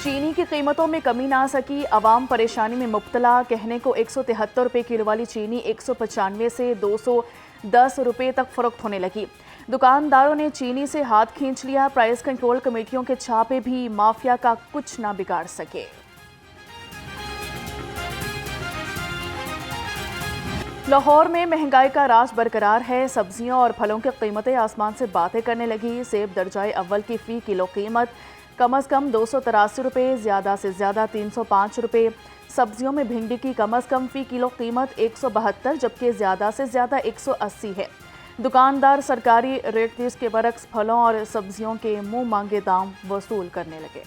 चीनी की कीमतों में कमी ना सकी, अवाम परेशानी में मुब्तला। कहने को 173 रुपये किलो वाली चीनी 195 से 210 रुपये तक फरोख्त होने लगी। दुकानदारों ने चीनी से हाथ खींच लिया। प्राइस कंट्रोल कमेटियों के छापे भी माफिया का कुछ ना बिगाड़ सके। लाहौर में महंगाई का राज बरकरार है। सब्जियों और फलों की कीमतें आसमान से बातें करने लगी। सेब दर्जाए अव्वल की फ़ी किलो कीमत कम अज़ कम 283 रुपये, ज़्यादा से ज़्यादा 305 रुपये। सब्जियों में भिंडी की कम अज़ कम फ़ी किलो कीमत 172, जबकि ज़्यादा से ज़्यादा 180 है। दुकानदार सरकारी रेट फीस के बरक्स फलों और सब्जियों के मुंह मांगे दाम वसूल करने लगे।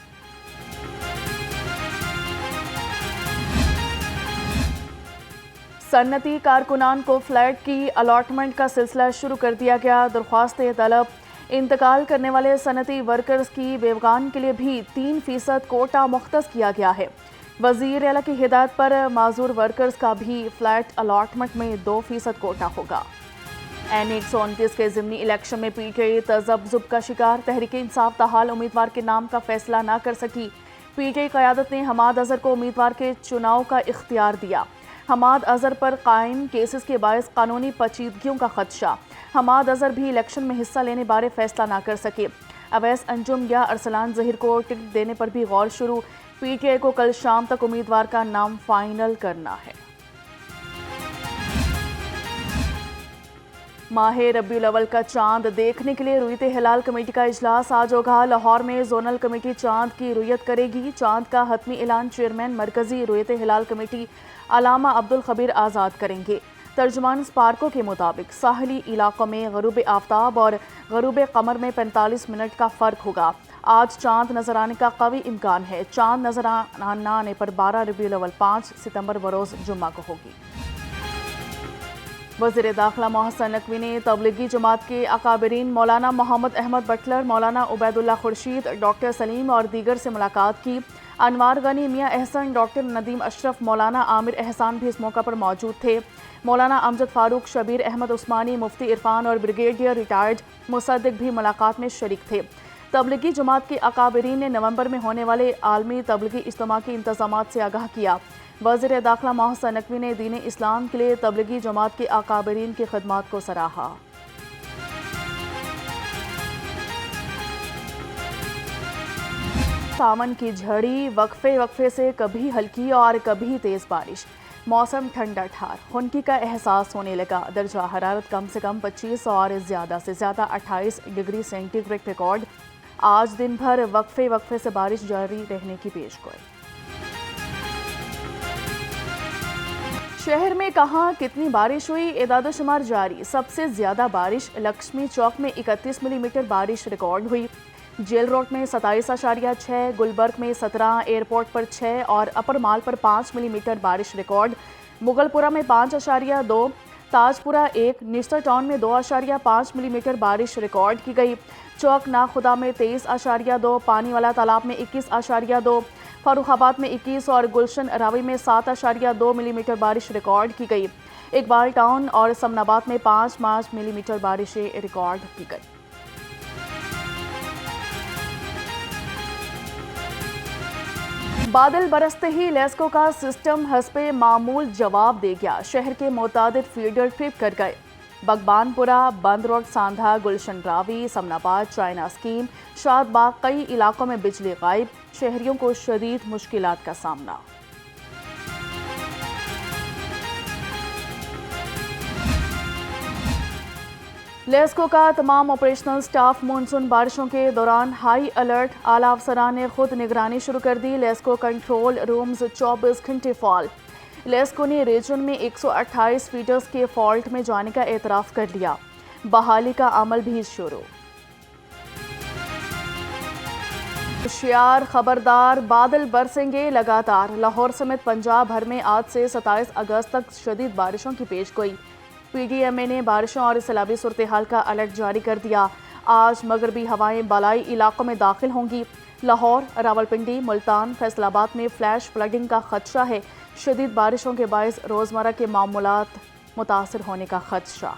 सन्नती कारकुनान को फ्लैट की अलॉटमेंट का सिलसिला शुरू कर दिया गया। दरख्वास्तें तलब इंतकाल करने वाले सनती वर्कर्स की बेवगान के लिए भी 3% कोटा मुख्तस किया गया है। वज़ीर आला की हिदायत पर माजूर वर्कर्स का भी फ्लैट अलॉटमेंट में 2% कोटा होगा। एन 129 के ज़िमनी इलेक्शन में पीटीआई तज़ब्ज़ुब का शिकार। तहरीक इंसाफ ताहाल उम्मीदवार के नाम का फैसला न कर सकी। पीटीआई क़यादत ने हमाद अज़हर को उम्मीदवार के चुनाव का इख्तियार दिया। हमाद अज़हर पर कायम केसेस के बायस कानूनी पेचीदगियों का खदशा। हमाद अज़हर भी इलेक्शन में हिस्सा लेने बारे फैसला ना कर सके। अवैस अंजुम या अरसलान ज़हीर को टिकट देने पर भी गौर शुरू। पीटीआई को कल शाम तक उम्मीदवार का नाम फाइनल करना है। माहे रबीउल अव्वल का चांद देखने के लिए रुयत हिलाल कमेटी का इजलास आज होगा। लाहौर में जोनल कमेटी चांद की रुयत करेगी। चांद का हतमी ऐलान चेयरमैन मरकजी रुयत हिलाल कमेटी अलामा अब्दुल खबीर आज़ाद करेंगे। तर्जुमान स्पार्को के मुताबिक साहली इलाकों में गरूब आफ्ताब और गरूब कमर में 45 मिनट का फ़र्क होगा। आज चांद नजर आने का कवी इम्कान है। चांद नजर आने पर 12 रबीउल अव्वल 5 सितंबर बरोज़ जुम्मा को होगी। वज़ीर दाखिला मोहसिन नकवी ने तबलीगी जमात के अकाबरीन मौलाना मोहम्मद अहमद बटलर, मौलाना उबैदुल्लाह खुर्शीद, डॉक्टर सलीम और दीगर से मुलाकात की। अनवार गनी, मियाँ एहसन, डॉक्टर नदीम अशरफ, मौलाना आमिर एहसान भी इस मौका पर मौजूद थे। मौलाना अमजद फारूक, शबीर अहमद उस्मानी, मुफ्ती इरफान और ब्रिगेडियर रिटायर्ड मुसद्दिक भी मुलाकात में शरीक थे। तबलीगी जमात के अकाबरीन ने नवंबर में होने वाले आलमी तबलीगी इज्तिमा के इंतजामात से आगाह किया। वज़ीर दाखिला मोहसिन नकवी ने दीन इस्लाम के लिए तबलीगी जमात के अकाबरीन की खिदमात को सराहा। सावन की झड़ी, वक्फे से कभी हल्की और कभी तेज बारिश। मौसम ठंडा ठार, खुनकी का एहसास होने लगा। दर्जा हरारत कम से कम 25 और ज़्यादा से ज़्यादा 28 डिग्री सेंटीग्रेड रिकॉर्ड। आज दिन भर वक्फे से बारिश जारी रहने की पेशगोई। शहर में कहाँ कितनी बारिश हुई, एदाद-ओ-शुमार जारी। सबसे ज़्यादा बारिश लक्ष्मी चौक में 31 मिलीमीटर बारिश रिकॉर्ड हुई। जेल रोड में 27.6, गुलबर्ग में 17, एयरपोर्ट पर 6 और अपर माल पर 5 मिलीमीटर बारिश रिकॉर्ड। मुगलपुरा में 5.2, ताजपुरा 1, निस्टर टाउन में 2.5 मिलीमीटर बारिश रिकॉर्ड की गई। चौक नाखुदा में 23.2, पानी वाला तालाब में 21.2, फर्रुखाबाद में 21 और गुलशन रावी में 7.2 मिलीमीटर बारिश रिकॉर्ड की गई। इकबाल टाउन और समनाबाद में 5 मिलीमीटर बारिशें रिकॉर्ड की गई। बादल बरसते ही लेस्को का सिस्टम हस्बे मामूल जवाब दे गया। शहर के मुतादिद फीडर ट्रिप कर गए। बगबानपुरा, बंद रोड, सांधा, गुलशन रावी, समनाबाद, चाइना स्कीम, शादबाग, कई इलाकों में बिजली गायब। शहरियों को शदीद मुश्किलात का सामना। लेस्को का तमाम ऑपरेशनल स्टाफ मानसून बारिशों के दौरान हाई अलर्ट। आला अफसरान ने खुद निगरानी शुरू कर दी। लेस्को कंट्रोल रूम्स 24 घंटे फॉल। लेस्को ने रीजन में 128 फीडर्स के फॉल्ट में जाने का एतराफ़ कर लिया। बहाली का अमल भी शुरू। होशियार, खबरदार, बादल बरसेंगे लगातार। लाहौर समेत पंजाब भर में आज से 27 अगस्त तक शदीद बारिशों की पेशगोई। पीडीएमए ने बारिशों और सैलाबी सूरत हाल का अलर्ट जारी कर दिया। आज मगरबी हवाएं बालाई इलाकों में दाखिल होंगी। लाहौर, रावलपिंडी, मुल्तान, फैसलाबाद में फ्लैश फ्लडिंग का खदशा है। शदीद बारिशों के बायस रोज़मर्रा के मामूलात मुतासर होने का खदशा।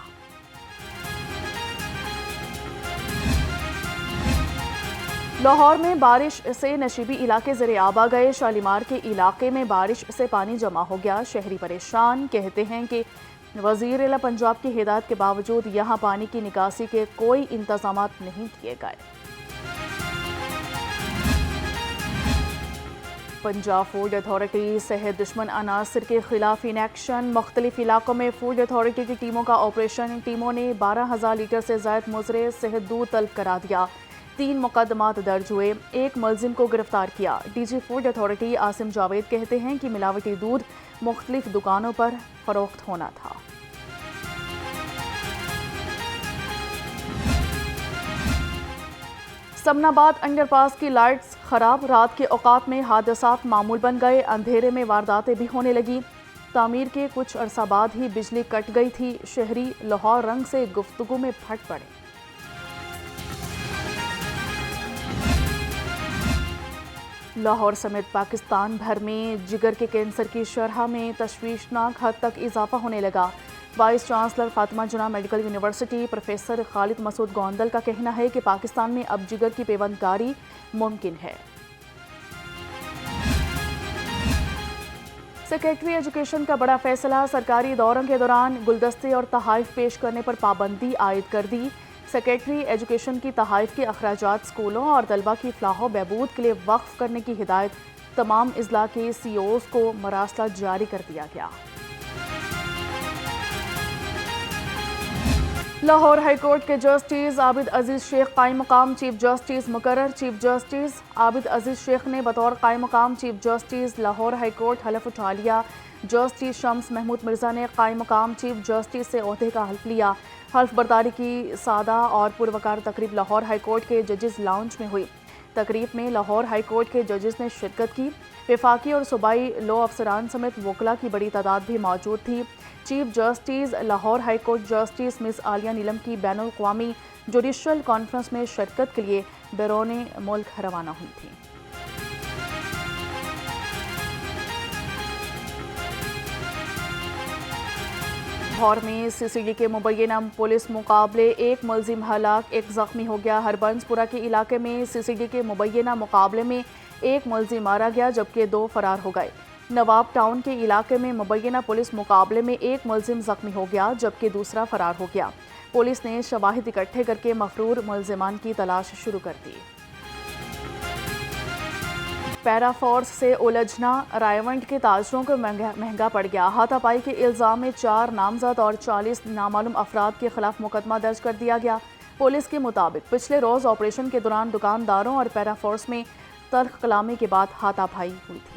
लाहौर में बारिश से नशीबी इलाके ज़रे आब आ गए। शालीमार के इलाके में बारिश से पानी जमा हो गया। शहरी परेशान, कहते हैं कि वज़ीर आला पंजाब की हिदायत के बावजूद यहाँ पानी की निकासी के कोई इंतजाम नहीं किए गए। पंजाब फूड अथॉरिटी सेहत दुश्मन अनासर के खिलाफ इन एक्शन। मुख्तलिफ इलाकों में फूड अथॉरिटी की टीमों का ऑपरेशन। टीमों ने 12,000 लीटर से ज़ायद मुजरे सेहत दूध तलब करा दिया। 3 मुकदमात दर्ज हुए, 1 मुलजिम को गिरफ्तार किया। DG food authority Asim Javed कहते हैं कि मिलावटी दूध मुख्तलिफ दुकानों पर फरोख्त होना था। समनाबाद अंडरपास की लाइट्स खराब, रात के औकात में हादसात मामूल बन गए। अंधेरे में वारदातें भी होने लगी। तामीर के कुछ अरसा बाद ही बिजली कट गई थी। शहरी लाहौर रंग से गुफ्तगू में फट पड़े। लाहौर समेत पाकिस्तान भर में जिगर के कैंसर की शरह में तशवीशनाक हद तक इजाफा होने लगा। Vice chancellor Fatima Jinnah medical university professor Khalid Masood Gondal का कहना है कि पाकिस्तान में अब जिगर की पेवंदकारी मुमकिन है। सेक्रेटरी एजुकेशन का बड़ा फैसला। सरकारी दौरों के दौरान गुलदस्ते और तहाइफ पेश करने पर पाबंदी आयद कर दी। सेक्रेटरी एजुकेशन की तहाइफ के अखराजात स्कूलों और तलबा की फलाह बहबूद के लिए वक्फ करने की हिदायत तमाम अजला के CEOs को मरासला जारी कर दिया गया। लाहौर हाईकोर्ट के जस्टिस आबिद अजीज शेख कायम मकाम चीफ जस्टिस मुकर्रर। चीफ जस्टिस आबिद अजीज शेख ने बतौर कायम मकाम चीफ जस्टिस लाहौर हाईकोर्ट हलफ उठा लिया। जस्टिस शम्स महमूद मिर्जा ने कायम मकाम चीफ जस्टिस से ओहदे का हल्फ लिया। हल्फ बर्दारी की सादा और पुरवकार तकरीब लाहौर हाईकोर्ट के जजेस लाउंज में हुई। तकरीब में लाहौर हाईकोर्ट के जजेस ने शिरकत की। वफाकी और सूबाई लॉ अफसरान समेत वकला की बड़ी तादाद भी मौजूद थी। Chief justice Lahore high court justice miss Aalia Neelam की बैनुल अक़वामी जुडिशल कॉन्फ्रेंस में शिरकत के लिए बैरून मुल्क रवाना हुई थी। लाहौर में CCD के मुबैना पुलिस मुकाबले, 1 मुलजिम हलाक, 1 जख्मी हो गया। हरबंसपुरा के इलाके में CCD के मुबैना मुकाबले में 1 मुलजिम मारा गया जबकि 2 फरार हो गए। नवाब टाउन के इलाके में मुबैना पुलिस मुकाबले में 1 मुलजिम जख्मी हो गया जबकि दूसरा फरार हो गया। पुलिस ने शवाहिद इकट्ठे करके मफरूर मुलजिमान की तलाश शुरू कर दी। पैरा फोर्स से उलझना रायवंड के ताजरों को महंगा पड़ गया। हाथापाई के इल्जाम में 4 नामजद और 40 नामालूम अफराद के खिलाफ मुकदमा दर्ज कर दिया गया। पुलिस के मुताबिक पिछले रोज ऑपरेशन के दौरान दुकानदारों और पैरा फोर्स में तल्ख कलामी के बाद हाथापाई हुई थी।